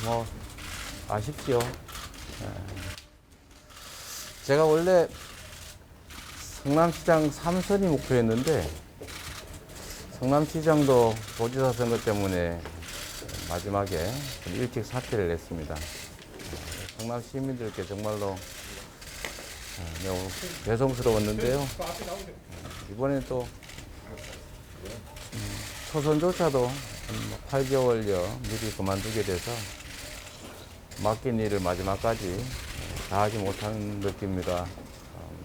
뭐 아쉽지요. 제가 원래 성남시장 3선이 목표였는데 성남시장도 도지사 선거 때문에 마지막에 좀 일찍 사퇴를 했습니다. 성남 시민들께 정말로 매우 죄송스러웠는데요. 이번에 또 초선조차도 8개월여 미리 그만두게 돼서 맡긴 일을 마지막까지 다 하지 못한 느낌이라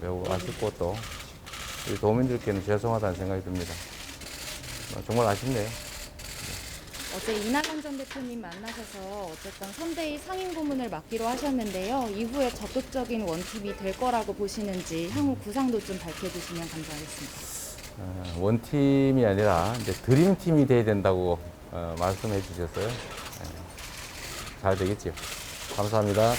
매우 아쉽고 또 우리 도민들께는 죄송하다는 생각이 듭니다. 정말 아쉽네요. 어제 이낙연 전 대표님 만나셔서 어쨌든 선대위 상임고문을 맡기로 하셨는데요. 이후에 적극적인 원팀이 될 거라고 보시는지 향후 구상도 좀 밝혀주시면 감사하겠습니다. 원팀이 아니라 이제 드림팀이 돼야 된다고 말씀해 주셨어요. 잘 되겠지요. 감사합니다.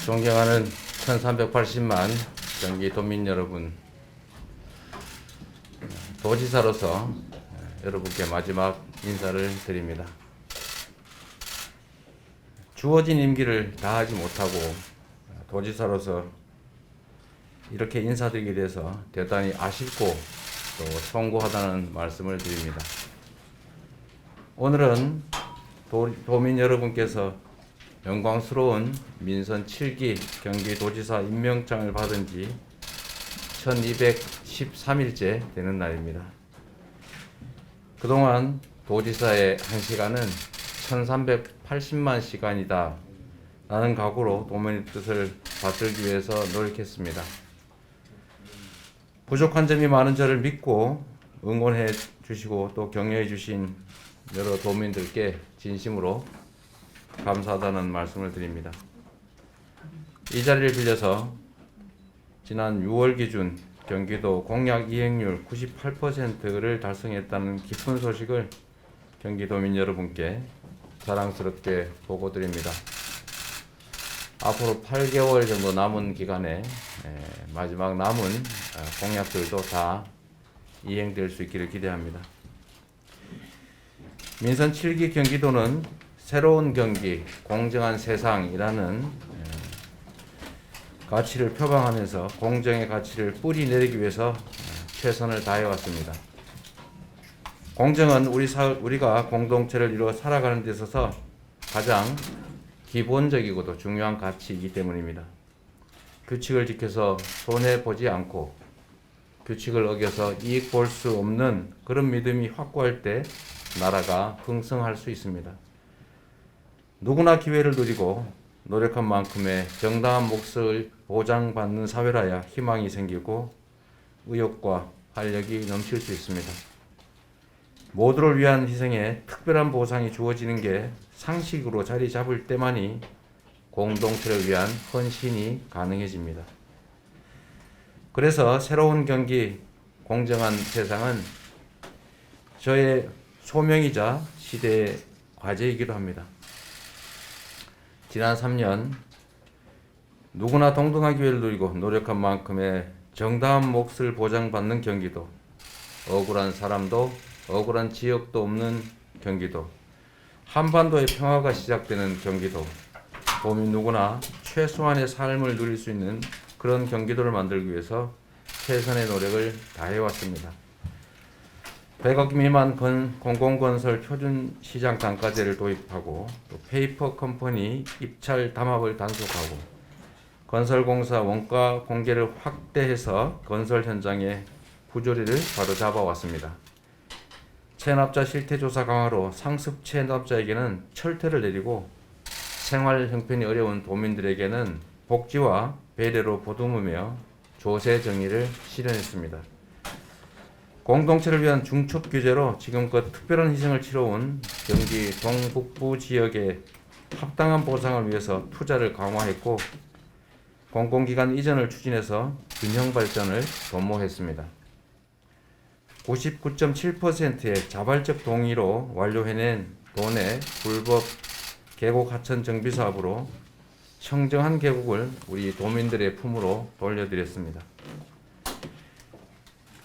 존경하는 1380만 경기도민 여러분, 도지사로서 여러분께 마지막 인사를 드립니다. 주어진 임기를 다하지 못하고 도지사로서 이렇게 인사드리게 돼서 대단히 아쉽고 또 송구하다는 말씀을 드립니다. 오늘은 도민 여러분께서 영광스러운 민선 7기 경기도지사 임명장을 받은 지 1213일째 되는 날입니다. 그동안 도지사의 1시간은 1380만 시간이다 라는 각오로 도민의 뜻을 받들기 위해서 노력했습니다. 부족한 점이 많은 저를 믿고 응원해 주시고 또 격려해 주신 여러 도민들께 진심으로 감사하다는 말씀을 드립니다. 이 자리를 빌려서 지난 6월 기준 경기도 공약 이행률 98%를 달성했다는 기쁜 소식을 경기도민 여러분께 자랑스럽게 보고드립니다. 앞으로 8개월 정도 남은 기간에 마지막 남은 공약들도 다 이행될 수 있기를 기대합니다. 민선 7기 경기도는 새로운 경기, 공정한 세상이라는 가치를 표방하면서 공정의 가치를 뿌리 내리기 위해서 최선을 다해왔습니다. 공정은 우리가 공동체를 이루어 살아가는 데 있어서 가장 기본적이고도 중요한 가치이기 때문입니다. 규칙을 지켜서 손해보지 않고 규칙을 어겨서 이익 볼 수 없는 그런 믿음이 확고할 때 나라가 흥성할 수 있습니다. 누구나 기회를 누리고 노력한 만큼의 정당한 몫을 보장받는 사회라야 희망이 생기고 의욕과 활력이 넘칠 수 있습니다. 모두를 위한 희생에 특별한 보상이 주어지는 게 상식으로 자리 잡을 때만이 공동체를 위한 헌신이 가능해집니다. 그래서 새로운 경기, 공정한 세상은 저의 소명이자 시대의 과제이기도 합니다. 지난 3년 누구나 동등한 기회를 누리고 노력한 만큼의 정당한 몫을 보장받는 경기도, 억울한 사람도 억울한 지역도 없는 경기도, 한반도의 평화가 시작되는 경기도, 도민 누구나 최소한의 삶을 누릴 수 있는 그런 경기도를 만들기 위해서 최선의 노력을 다해왔습니다. 100억 미만 공공건설 표준시장 단가제를 도입하고 또 페이퍼 컴퍼니 입찰 담합을 단속하고 건설공사 원가 공개를 확대해서 건설 현장의 부조리를 바로잡아왔습니다. 체납자 실태조사 강화로 상습 체납자에게는 철퇴를 내리고 생활 형편이 어려운 도민들에게는 복지와 배려로 보듬으며 조세 정의를 실현했습니다. 공동체를 위한 중첩 규제로 지금껏 특별한 희생을 치러온 경기 동북부 지역의 합당한 보상을 위해서 투자를 강화했고 공공기관 이전을 추진해서 균형 발전을 도모했습니다. 99.7%의 자발적 동의로 완료해낸 도내 불법 계곡 하천 정비 사업으로 청정한 계곡을 우리 도민들의 품으로 돌려드렸습니다.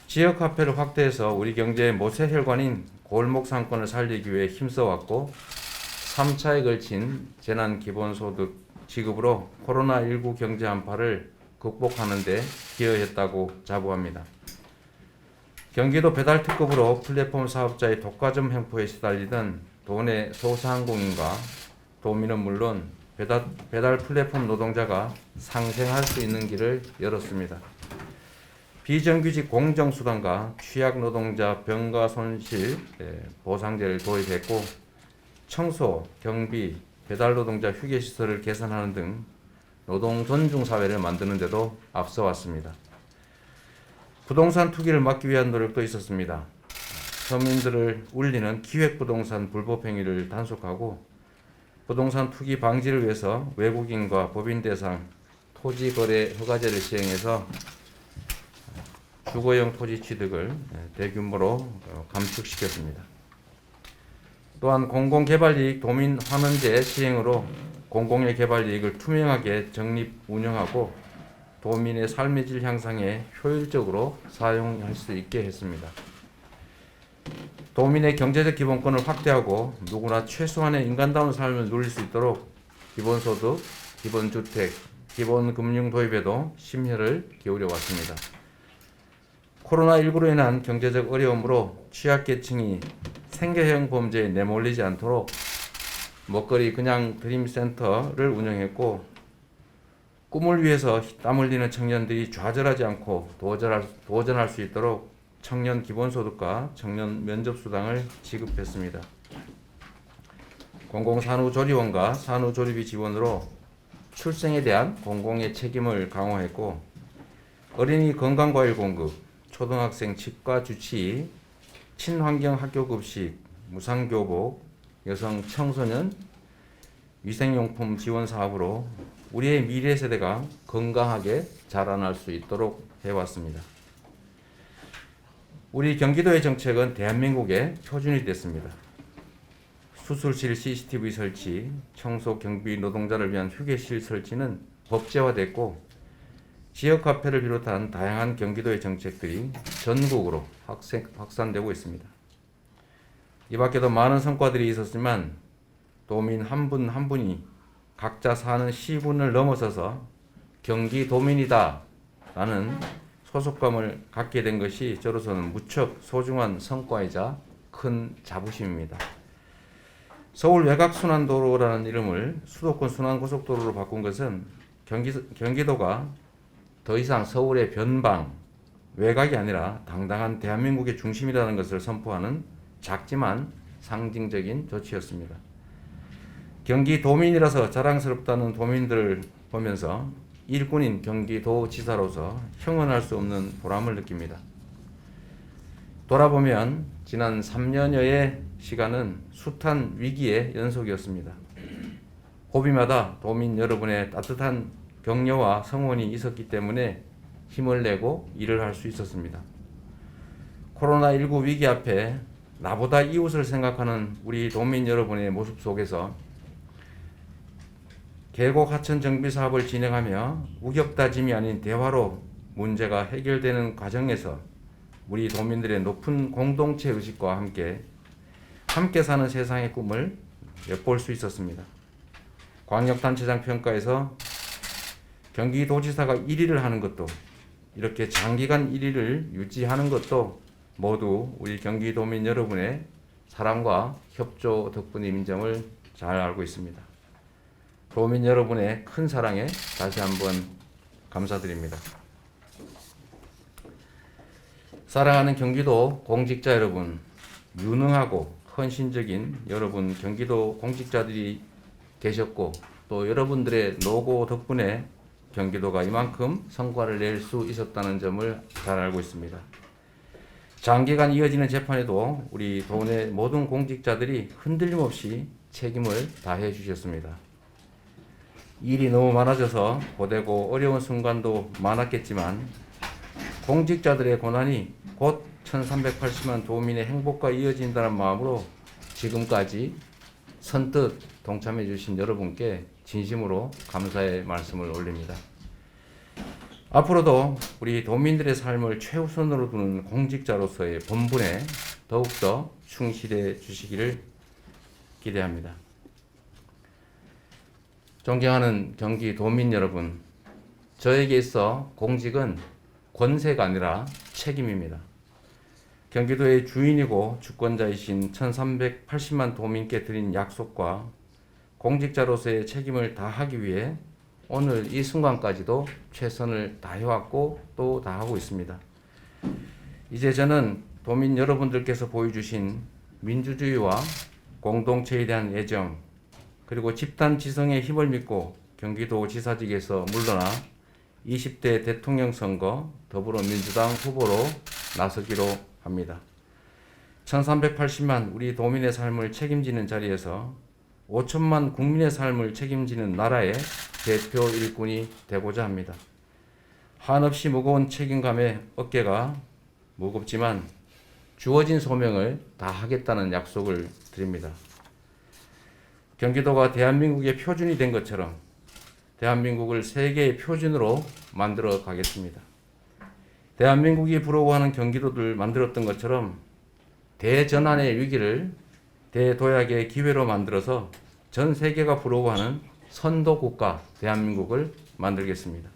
지역 화폐를 확대해서 우리 경제의 모세 혈관인 골목 상권을 살리기 위해 힘써왔고 3차에 걸친 재난 기본소득 지급으로 코로나19 경제 한파를 극복하는 데 기여했다고 자부합니다. 경기도 배달특급으로 플랫폼 사업자의 독과점 횡포에 시달리던 도내 소상공인과 도민은 물론 배달 플랫폼 노동자가 상생할 수 있는 길을 열었습니다. 비정규직 공정수당과 취약노동자 병가 손실 보상제를 도입했고 청소, 경비, 배달노동자 휴게시설을 개선하는 등 노동 존중 사회를 만드는 데도 앞서왔습니다. 부동산 투기를 막기 위한 노력도 있었습니다. 서민들을 울리는 기획부동산 불법 행위를 단속하고 부동산 투기 방지를 위해서 외국인과 법인 대상 토지거래 허가제를 시행해서 주거용 토지 취득을 대규모로 감축시켰습니다. 또한 공공개발이익 도민 환원제 시행으로 공공의 개발이익을 투명하게 적립 운영하고 도민의 삶의 질 향상에 효율적으로 사용할 수 있게 했습니다. 도민의 경제적 기본권을 확대하고 누구나 최소한의 인간다운 삶을 누릴 수 있도록 기본소득, 기본주택, 기본금융 도입에도 심혈을 기울여 왔습니다. 코로나19로 인한 경제적 어려움으로 취약계층이 생계형 범죄에 내몰리지 않도록 먹거리 그냥 드림센터를 운영했고 꿈을 위해서 땀 흘리는 청년들이 좌절하지 않고 도전할 수 있도록 청년 기본소득과 청년 면접수당을 지급했습니다. 공공산후조리원과 산후조리비 지원으로 출생에 대한 공공의 책임을 강화했고 어린이 건강과일 공급, 초등학생 치과 주치, 친환경 학교급식, 무상교복, 여성 청소년 위생용품 지원 사업으로 우리의 미래 세대가 건강하게 자라날 수 있도록 해왔습니다. 우리 경기도의 정책은 대한민국의 표준이 됐습니다. 수술실 CCTV 설치, 청소 경비 노동자를 위한 휴게실 설치는 법제화됐고 지역화폐를 비롯한 다양한 경기도의 정책들이 전국으로 확산되고 있습니다. 이 밖에도 많은 성과들이 있었지만 도민 한 분 한 분이 각자 사는 시군을 넘어서서 경기도민이다 라는 소속감을 갖게 된 것이 저로서는 무척 소중한 성과이자 큰 자부심입니다. 서울 외곽순환도로라는 이름을 수도권 순환고속도로로 바꾼 것은 경기도가 더 이상 서울의 변방, 외곽이 아니라 당당한 대한민국의 중심이라는 것을 선포하는 작지만 상징적인 조치였습니다. 경기도민이라서 자랑스럽다는 도민들을 보면서 일꾼인 경기도지사로서 형언할 수 없는 보람을 느낍니다. 돌아보면 지난 3년여의 시간은 숱한 위기의 연속이었습니다. 고비마다 도민 여러분의 따뜻한 격려와 성원이 있었기 때문에 힘을 내고 일을 할 수 있었습니다. 코로나19 위기 앞에 나보다 이웃을 생각하는 우리 도민 여러분의 모습 속에서 계곡 하천 정비 사업을 진행하며 우격다짐이 아닌 대화로 문제가 해결되는 과정에서 우리 도민들의 높은 공동체 의식과 함께 사는 세상의 꿈을 엿볼 수 있었습니다. 광역단체장 평가에서 경기도지사가 1위를 하는 것도 이렇게 장기간 1위를 유지하는 것도 모두 우리 경기도민 여러분의 사랑과 협조 덕분인 점을 잘 알고 있습니다. 도민 여러분의 큰 사랑에 다시 한번 감사드립니다. 사랑하는 경기도 공직자 여러분, 유능하고 헌신적인 여러분 경기도 공직자들이 계셨고 또 여러분들의 노고 덕분에 경기도가 이만큼 성과를 낼 수 있었다는 점을 잘 알고 있습니다. 장기간 이어지는 재판에도 우리 도내 모든 공직자들이 흔들림 없이 책임을 다해 주셨습니다. 일이 너무 많아져서 고되고 어려운 순간도 많았겠지만 공직자들의 고난이 곧 1380만 도민의 행복과 이어진다는 마음으로 지금까지 선뜻 동참해 주신 여러분께 진심으로 감사의 말씀을 올립니다. 앞으로도 우리 도민들의 삶을 최우선으로 두는 공직자로서의 본분에 더욱더 충실해 주시기를 기대합니다. 존경하는 경기 도민 여러분, 저에게 있어 공직은 권세가 아니라 책임입니다. 경기도의 주인이고 주권자이신 1380만 도민께 드린 약속과 공직자로서의 책임을 다하기 위해 오늘 이 순간까지도 최선을 다해왔고 또 다하고 있습니다. 이제 저는 도민 여러분들께서 보여주신 민주주의와 공동체에 대한 애정, 그리고 집단 지성의 힘을 믿고 경기도 지사직에서 물러나 20대 대통령 선거 더불어민주당 후보로 나서기로 합니다. 1380만 우리 도민의 삶을 책임지는 자리에서 5천만 국민의 삶을 책임지는 나라의 대표 일꾼이 되고자 합니다. 한없이 무거운 책임감에 어깨가 무겁지만 주어진 소명을 다하겠다는 약속을 드립니다. 경기도가 대한민국의 표준이 된 것처럼 대한민국을 세계의 표준으로 만들어 가겠습니다. 대한민국이 부러워하는 경기도를 만들었던 것처럼 대전환의 위기를 대도약의 기회로 만들어서 전 세계가 부러워하는 선도국가 대한민국을 만들겠습니다.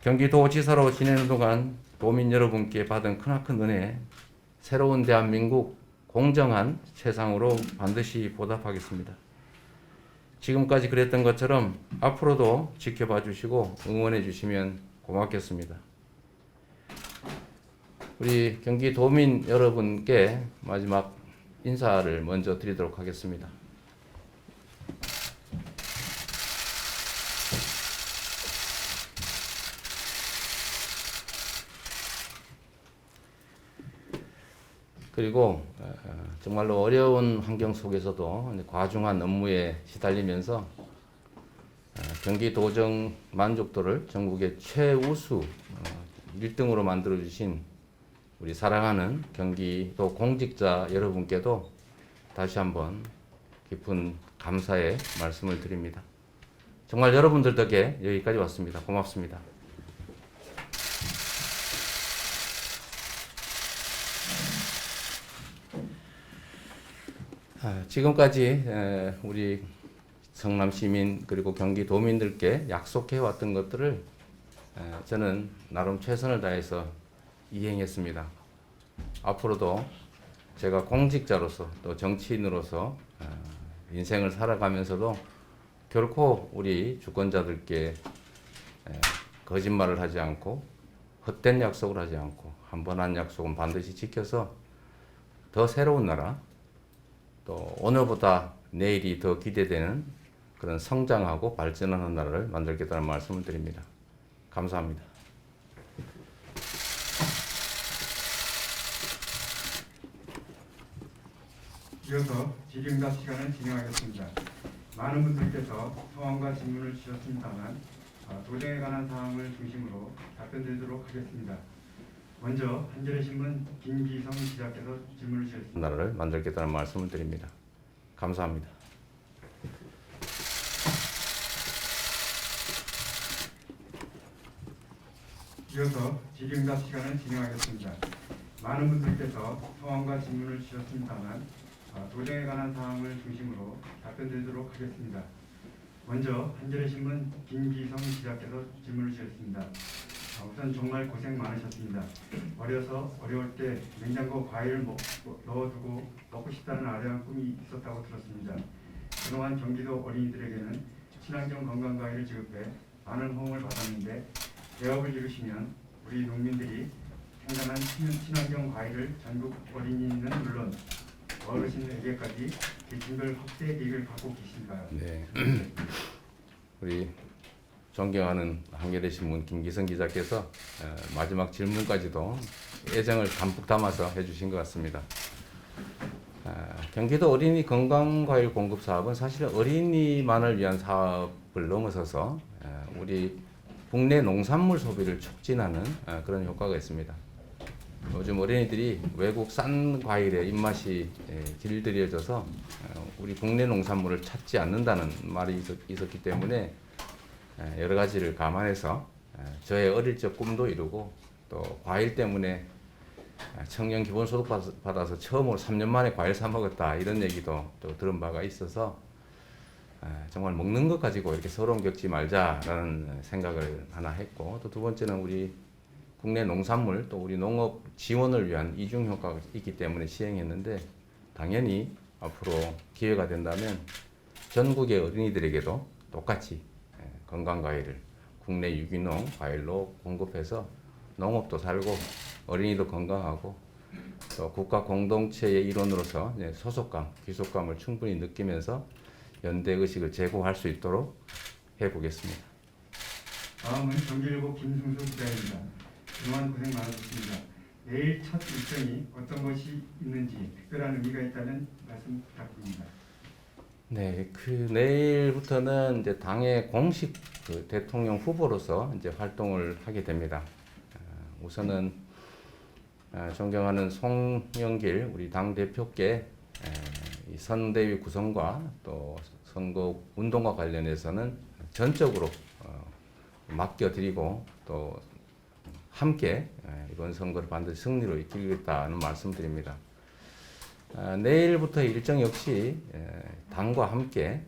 경기도지사로 지내는 동안 도민 여러분께 받은 크나큰 은혜, 새로운 대한민국 공정한 세상으로 반드시 보답하겠습니다. 지금까지 그랬던 것처럼 앞으로도 지켜봐 주시고 응원해 주시면 고맙겠습니다. 우리 경기도민 여러분께 마지막 인사를 먼저 드리도록 하겠습니다. 그리고 정말로 어려운 환경 속에서도 과중한 업무에 시달리면서 경기도정 만족도를 전국의 최우수 1등으로 만들어주신 우리 사랑하는 경기도 공직자 여러분께도 다시 한번 깊은 감사의 말씀을 드립니다. 정말 여러분들 덕에 여기까지 왔습니다. 고맙습니다. 지금까지 우리 성남 시민 그리고 경기도민들께 약속해 왔던 것들을 저는 나름 최선을 다해서 이행했습니다. 앞으로도 제가 공직자로서 또 정치인으로서 인생을 살아가면서도 결코 우리 주권자들께 거짓말을 하지 않고 헛된 약속을 하지 않고 한 번 한 약속은 반드시 지켜서 더 새로운 나라, 또 오늘보다 내일이 더 기대되는 그런 성장하고 발전하는 나라를 만들겠다는 말씀을 드립니다. 감사합니다. 이어서 질의응답 시간을 진행하겠습니다. 많은 분들께서 성함과 질문을 주셨습니다만 도정에 관한 사항을 중심으로 답변드리도록 하겠습니다. 먼저 한겨레 신문 김기성 기자께서 질문을 주셨습니다. 나라를 만들겠다는 말씀을 드립니다. 감사합니다. 이어서 질의응답 시간을 진행하겠습니다. 많은 분들께서 성함과 질문을 주셨습니다만 도정에 관한 사항을 중심으로 답변드리도록 하겠습니다. 먼저 한겨레 신문 김기성 기자께서 질문을 주셨습니다. 우선 정말 고생 많으셨습니다. 어려서 어려울 때 냉장고 과일을 넣어두고 먹고 싶다는 아련한 꿈이 있었다고 들었습니다. 그동안 경기도 어린이들에게는 친환경 건강 과일을 지급해 많은 호응을 받았는데 개업을 이루시면 우리 농민들이 생산한 친환경 과일을 전국 어린이는 물론 어르신에게까지 개진별 확대 계획을 갖고 계신가요? 네, 우리 존경하는 한겨레 신문 김기성 기자께서 마지막 질문까지도 애정을 담뿍 담아서 해주신 것 같습니다. 경기도 어린이 건강과일 공급 사업은 사실 어린이만을 위한 사업을 넘어서서 우리 국내 농산물 소비를 촉진하는 그런 효과가 있습니다. 요즘 어린이들이 외국 싼 과일에 입맛이 길들여져서 우리 국내 농산물을 찾지 않는다는 말이 있었기 때문에 여러 가지를 감안해서 저의 어릴 적 꿈도 이루고 또 과일 때문에 청년 기본소득 받아서 처음으로 3년 만에 과일 사 먹었다 이런 얘기도 또 들은 바가 있어서 정말 먹는 것 가지고 이렇게 서러움 겪지 말자라는 생각을 하나 했고, 또 두 번째는 우리 국내 농산물 또 우리 농업 지원을 위한 이중 효과가 있기 때문에 시행했는데, 당연히 앞으로 기회가 된다면 전국의 어린이들에게도 똑같이 건강 과일을 국내 유기농 과일로 공급해서 농업도 살고 어린이도 건강하고 또 국가 공동체의 일원으로서 소속감, 귀속감을 충분히 느끼면서 연대 의식을 제고할 수 있도록 해보겠습니다. 다음은 경기일보 김승수 기자입니다. 그동안 고생 많으셨습니다. 내일 첫 일정이 어떤 것이 있는지 특별한 의미가 있다면 말씀 부탁드립니다. 네, 내일부터는 이제 당의 공식 대통령 후보로서 이제 활동을 하게 됩니다. 우선은 존경하는 송영길 우리 당 대표께 이 선대위 구성과 또 선거 운동과 관련해서는 전적으로 맡겨드리고 또 함께 이번 선거를 반드시 승리로 이끌겠다는 말씀드립니다. 내일부터 일정 역시 당과 함께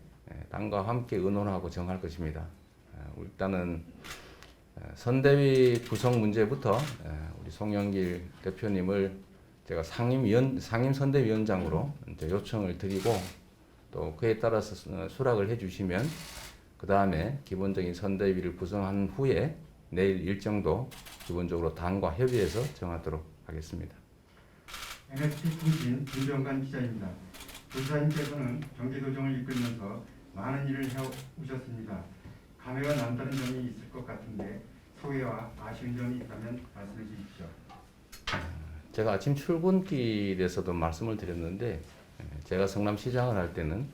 의논하고 정할 것입니다. 일단은 선대위 구성 문제부터 우리 송영길 대표님을 제가 상임 선대위원장으로 이제 요청을 드리고, 또 그에 따라서 수락을 해주시면 그 다음에 기본적인 선대위를 구성한 후에 내일 일정도 기본적으로 당과 협의해서 정하도록 하겠습니다. NST 통신 김병관 기자입니다. 조사님께서는 경기도정을 이끌면서 많은 일을 해오셨습니다. 감회가 남다른 점이 있을 것 같은데 소회와 아쉬운 점이 있다면 말씀해 주십시오. 제가 아침 출근길에서도 말씀을 드렸는데, 제가 성남시장을 할 때는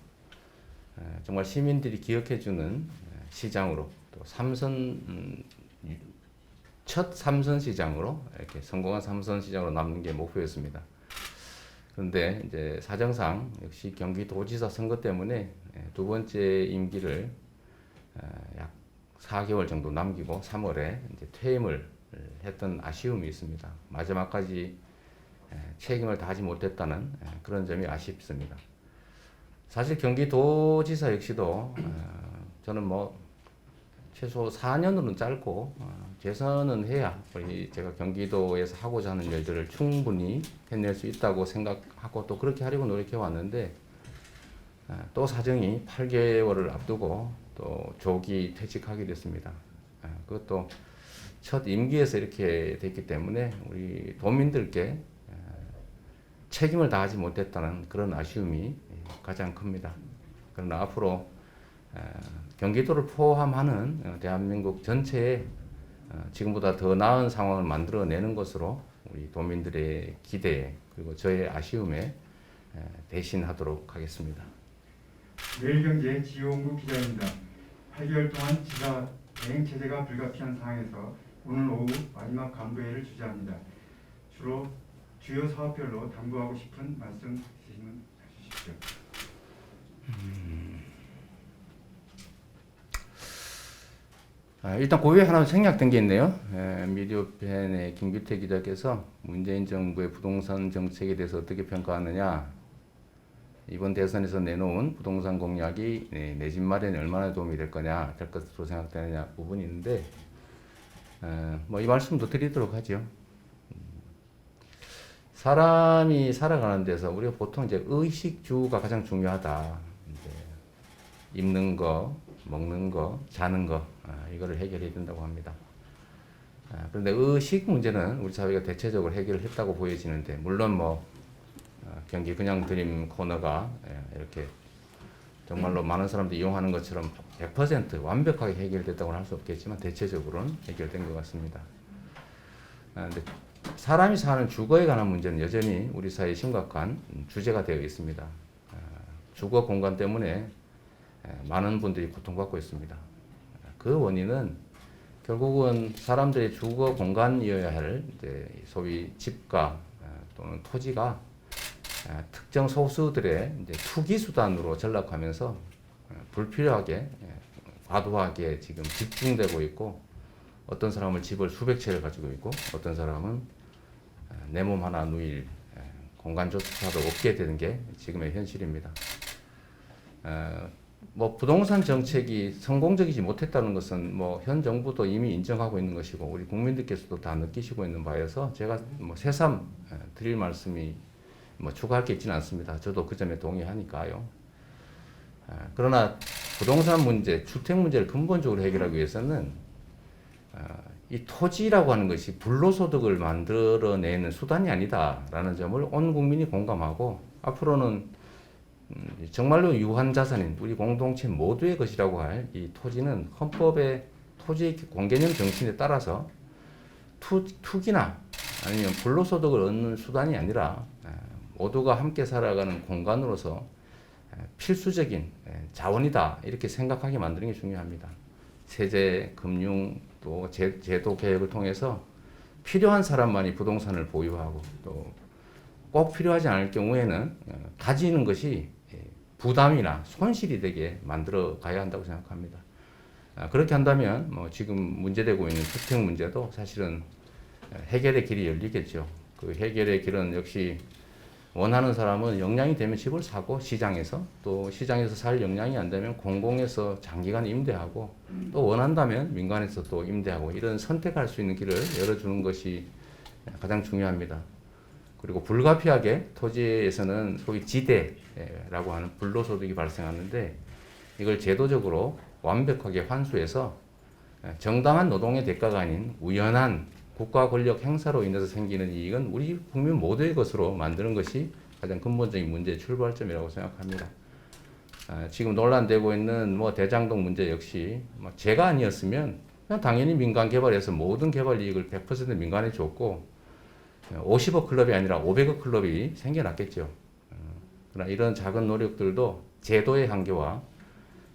정말 시민들이 기억해주는 시장으로, 또 첫 삼선 시장으로 이렇게 성공한 삼선 시장으로 남는 게 목표였습니다. 그런데 이제 사정상 역시 경기도지사 선거 때문에 두 번째 임기를 약 4개월 정도 남기고 3월에 이제 퇴임을 했던 아쉬움이 있습니다. 마지막까지 책임을 다하지 못했다는 그런 점이 아쉽습니다. 사실 경기도지사 역시도 저는 뭐 최소 4년으로는 짧고 재선은 해야 제가 경기도에서 하고자 하는 일들을 충분히 해낼 수 있다고 생각하고 또 그렇게 하려고 노력해 왔는데, 또 사정이 8개월을 앞두고 또 조기 퇴직하게 됐습니다. 그것도 첫 임기에서 이렇게 됐기 때문에 우리 도민들께 책임을 다하지 못했다는 그런 아쉬움이 가장 큽니다. 그러나 앞으로 경기도를 포함하는 대한민국 전체에 지금보다 더 나은 상황을 만들어내는 것으로 우리 도민들의 기대에 그리고 저의 아쉬움에 대신하도록 하겠습니다. 매일경제 지용구 기자입니다. 8개월 동안 지사 대행 체제가 불가피한 상황에서 오늘 오후 마지막 간부회를 주재합니다. 주요 사업별로 당부하고 싶은 말씀 있으시면 해주십시오. 일단 고위에 하나 생략된 게 있네요. 미디어팬의 김규태 기자께서 문재인 정부의 부동산 정책에 대해서 어떻게 평가하느냐, 이번 대선에서 내놓은 부동산 공약이 내 집 마련에 얼마나 도움이 될 것으로 생각되느냐 부분이 있는데, 뭐 이 말씀도 드리도록 하죠. 사람이 살아가는 데서 우리가 보통 이제 의식주가 가장 중요하다. 이제 입는 거, 먹는 거, 자는 거, 이거를 해결해야 된다고 합니다. 그런데 의식 문제는 우리 사회가 대체적으로 해결을 했다고 보여지는데, 물론 뭐 경기 그냥 드림 코너가 이렇게 정말로 많은 사람들이 이용하는 것처럼 100% 완벽하게 해결됐다고는 할 수 없겠지만 대체적으로는 해결된 것 같습니다. 근데 사람이 사는 주거에 관한 문제는 여전히 우리 사회에 심각한 주제가 되어 있습니다. 주거 공간 때문에 많은 분들이 고통받고 있습니다. 그 원인은 결국은 사람들의 주거 공간이어야 할 이제 소위 집과 또는 토지가 특정 소수들의 이제 투기 수단으로 전락하면서 불필요하게 과도하게 지금 집중되고 있고, 어떤 사람은 집을 수백 채를 가지고 있고 어떤 사람은 내 몸 하나 누일 공간조차도 없게 되는 게 지금의 현실입니다. 뭐 부동산 정책이 성공적이지 못했다는 것은 뭐 현 정부도 이미 인정하고 있는 것이고 우리 국민들께서도 다 느끼시고 있는 바여서 제가 뭐 새삼 드릴 말씀이 뭐 추가할 게 있지는 않습니다. 저도 그 점에 동의하니까요. 그러나 부동산 문제, 주택 문제를 근본적으로 해결하기 위해서는 이 토지라고 하는 것이 불로소득을 만들어내는 수단이 아니다라는 점을 온 국민이 공감하고, 앞으로는 정말로 유한 자산인 우리 공동체 모두의 것이라고 할 이 토지는 헌법의 토지의 공개념 정신에 따라서 투기나 아니면 불로소득을 얻는 수단이 아니라 모두가 함께 살아가는 공간으로서 필수적인 자원이다, 이렇게 생각하게 만드는 게 중요합니다. 세제, 금융, 또 제도 개혁을 통해서 필요한 사람만이 부동산을 보유하고, 또 꼭 필요하지 않을 경우에는 가지는 것이 부담이나 손실이 되게 만들어 가야 한다고 생각합니다. 그렇게 한다면 뭐 지금 문제되고 있는 주택 문제도 사실은 해결의 길이 열리겠죠. 그 해결의 길은 역시 원하는 사람은 역량이 되면 집을 사고 시장에서, 또 시장에서 살 역량이 안 되면 공공에서 장기간 임대하고, 또 원한다면 민간에서 또 임대하고, 이런 선택할 수 있는 길을 열어주는 것이 가장 중요합니다. 그리고 불가피하게 토지에서는 소위 지대라고 하는 불로소득이 발생하는데, 이걸 제도적으로 완벽하게 환수해서 정당한 노동의 대가가 아닌 우연한 국가 권력 행사로 인해서 생기는 이익은 우리 국민 모두의 것으로 만드는 것이 가장 근본적인 문제의 출발점이라고 생각합니다. 지금 논란되고 있는 뭐 대장동 문제 역시 뭐 제가 아니었으면 그냥 당연히 민간 개발해서 모든 개발 이익을 100% 민간에 줬고 50억 클럽이 아니라 500억 클럽이 생겨났겠죠. 그러나 이런 작은 노력들도 제도의 한계와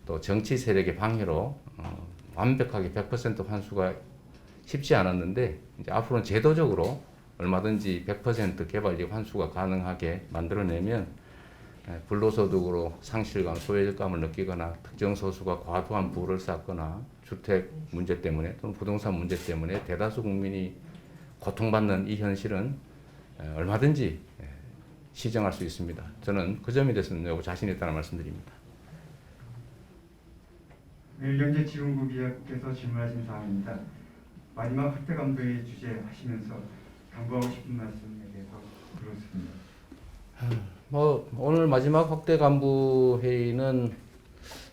또 정치 세력의 방해로 완벽하게 100% 환수가 쉽지 않았는데, 이제 앞으로는 제도적으로 얼마든지 100% 개발이익 환수가 가능하게 만들어내면 불로소득으로 상실감, 소외감을 느끼거나 특정 소수가 과도한 부를 쌓거나 주택 문제 때문에 또는 부동산 문제 때문에 대다수 국민이 고통받는 이 현실은 얼마든지 시정할 수 있습니다. 저는 그 점에 대해서는 매우 자신 있다는 말씀드립니다. 매일경제지원국 기자께서 질문하신 사항입니다. 마지막 확대감도의 주제 하시면서 당부하고 싶은 말씀에 대해서 들었습니다. 뭐 오늘 마지막 확대 간부 회의는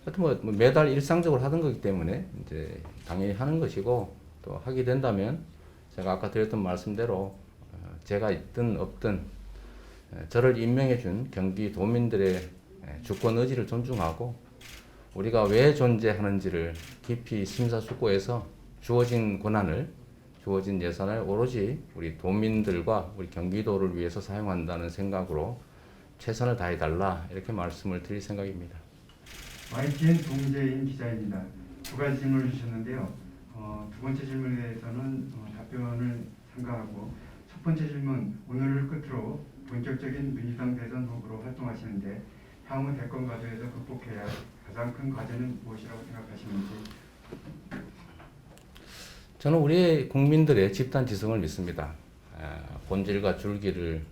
하여튼 뭐 매달 일상적으로 하던 거기 때문에 이제 당연히 하는 것이고, 또 하게 된다면 제가 아까 드렸던 말씀대로 제가 있든 없든 저를 임명해 준 경기도민들의 주권 의지를 존중하고, 우리가 왜 존재하는지를 깊이 심사숙고해서 주어진 권한을, 주어진 예산을 오로지 우리 도민들과 우리 경기도를 위해서 사용한다는 생각으로 최선을 다해달라, 이렇게 말씀을 드릴 생각입니다. YTN 동재인 기자입니다. 두 가지 질문을 주셨는데요. 두 번째 질문에 대해서는 답변을 삼가하고, 첫 번째 질문, 오늘을 끝으로 본격적인 민주당 대선 후보로 활동하시는데 향후 대권 과제에서 극복해야 할 가장 큰 과제는 무엇이라고 생각하시는지. 저는 우리 국민들의 집단 지성을 믿습니다. 본질과 줄기를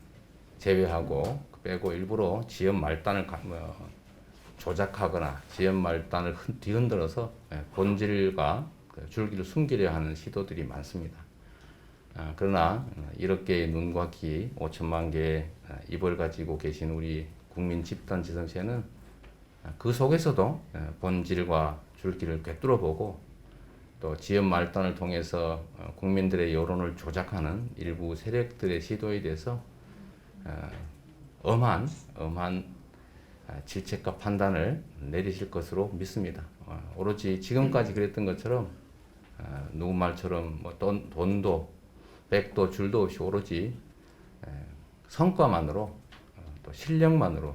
제외하고 빼고 일부러 지연 말단을 조작하거나 지연 말단을 뒤흔들어서 본질과 줄기를 숨기려 하는 시도들이 많습니다. 그러나 1억 개의 눈과 귀, 5천만 개의 입을 가지고 계신 우리 국민 집단 지성체는 그 속에서도 본질과 줄기를 꿰뚫어보고, 또 지연 말단을 통해서 국민들의 여론을 조작하는 일부 세력들의 시도에 대해서 엄한 질책과 판단을 내리실 것으로 믿습니다. 오로지 지금까지 그랬던 것처럼 누구 말처럼 뭐 돈도 백도 줄도 없이 오로지 성과만으로, 또 실력만으로,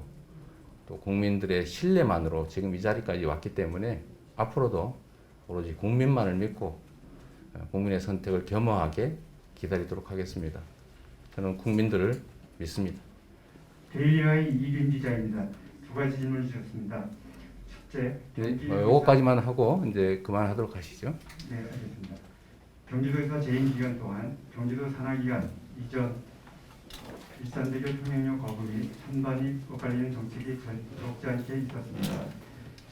또 국민들의 신뢰만으로 지금 이 자리까지 왔기 때문에 앞으로도 오로지 국민만을 믿고 국민의 선택을 겸허하게 기다리도록 하겠습니다. 저는 국민들을 믿습니다. 데일리와의 이균 기자입니다. 두 가지 질문을 주셨습니다. 첫째, 요거까지만 하고 이제 그만하도록 하시죠. 네, 알겠습니다. 경기도에서 재임 기간 동안 경기도 산하기관 이전 일산대교 통행료 거부 및 찬반이 엇갈리는 정책이 적지 않게 있었습니다.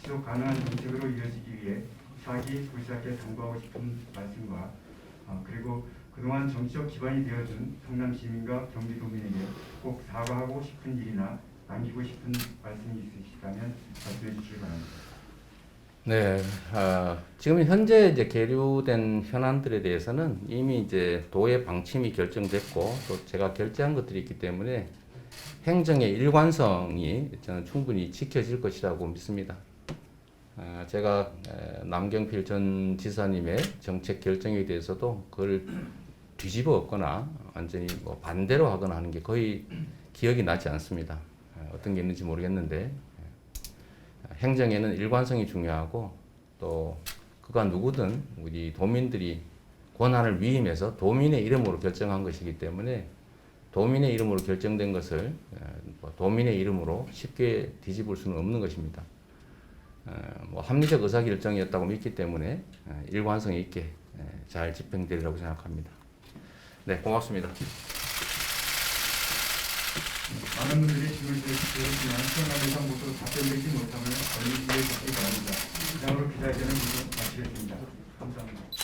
지속 가능한 정책으로 이어지기 위해 사기 불사하게 당부하고 싶은 말씀과 그리고 그동안 정치적 기반이 되어준 성남 시민과 경기도민에게 꼭 사과하고 싶은 일이나 남기고 싶은 말씀이 있으시다면 말씀해 주시기 바랍니다. 네, 지금 현재 이제 계류된 현안들에 대해서는 이미 이제 도의 방침이 결정됐고 또 제가 결재한 것들이 있기 때문에 행정의 일관성이 저는 충분히 지켜질 것이라고 믿습니다. 제가 남경필 전 지사님의 정책 결정에 대해서도 그걸 뒤집어 엎거나 완전히 뭐 반대로 하거나 하는 게 거의 기억이 나지 않습니다. 어떤 게 있는지 모르겠는데 행정에는 일관성이 중요하고 또 그가 누구든 우리 도민들이 권한을 위임해서 도민의 이름으로 결정한 것이기 때문에 도민의 이름으로 결정된 것을 도민의 이름으로 쉽게 뒤집을 수는 없는 것입니다. 뭐 합리적 의사결정이었다고 믿기 때문에 일관성 있게 잘 집행되리라고 생각합니다. 네, 고맙습니다. 많은 분들이 질문을 주셨지만 시간과 예상 모두 답변드리지 못함을 얼른 이해해 주시기 바랍니다. 이상으로 기자회견을 모두 마치겠습니다. 감사합니다.